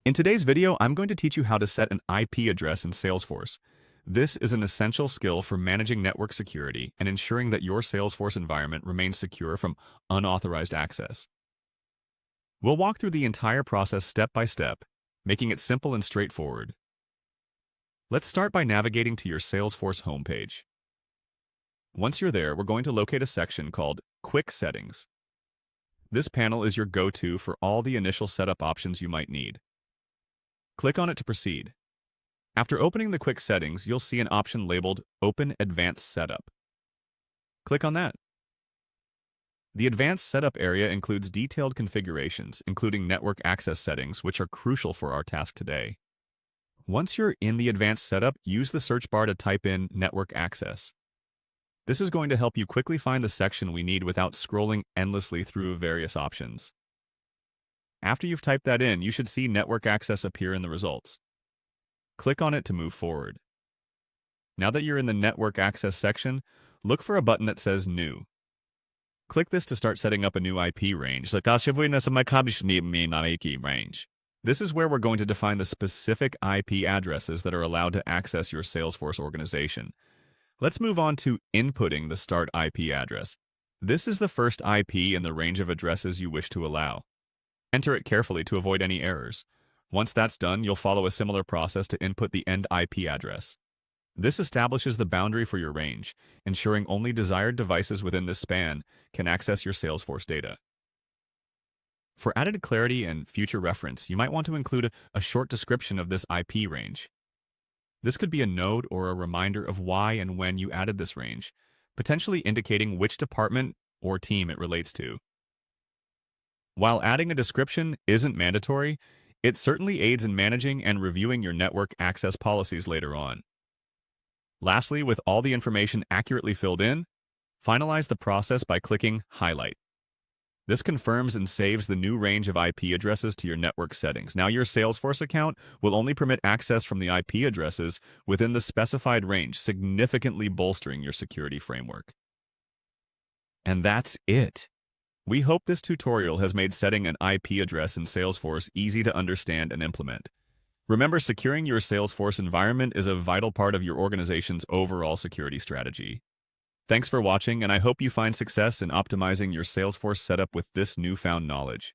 In today's video, I'm going to teach you how to set an IP address in Salesforce. This is an essential skill for managing network security and ensuring that your Salesforce environment remains secure from unauthorized access. We'll walk through the entire process step by step, making it simple and straightforward. Let's start by navigating to your Salesforce homepage. Once you're there, we're going to locate a section called Quick Settings. This panel is your go-to for all the initial setup options you might need. Click on it to proceed. After opening the Quick Settings, you'll see an option labeled Open Advanced Setup. Click on that. The Advanced Setup area includes detailed configurations, including network access settings, which are crucial for our task today. Once you're in the Advanced Setup, use the search bar to type in Network Access. This is going to help you quickly find the section we need without scrolling endlessly through various options. After you've typed that in, you should see Network Access appear in the results. Click on it to move forward. Now that you're in the Network Access section, look for a button that says New. Click this to start setting up a new IP range. This is where we're going to define the specific IP addresses that are allowed to access your Salesforce organization. Let's move on to inputting the start IP address. This is the first IP in the range of addresses you wish to allow. Enter it carefully to avoid any errors. Once that's done, you'll follow a similar process to input the end IP address. This establishes the boundary for your range, ensuring only desired devices within this span can access your Salesforce data. For added clarity and future reference, you might want to include a short description of this IP range. This could be a note or a reminder of why and when you added this range, potentially indicating which department or team it relates to. While adding a description isn't mandatory, it certainly aids in managing and reviewing your network access policies later on. Lastly, with all the information accurately filled in, finalize the process by clicking Highlight. This confirms and saves the new range of IP addresses to your network settings. Now your Salesforce account will only permit access from the IP addresses within the specified range, significantly bolstering your security framework. And that's it. We hope this tutorial has made setting an IP address in Salesforce easy to understand and implement. Remember, securing your Salesforce environment is a vital part of your organization's overall security strategy. Thanks for watching, and I hope you find success in optimizing your Salesforce setup with this newfound knowledge.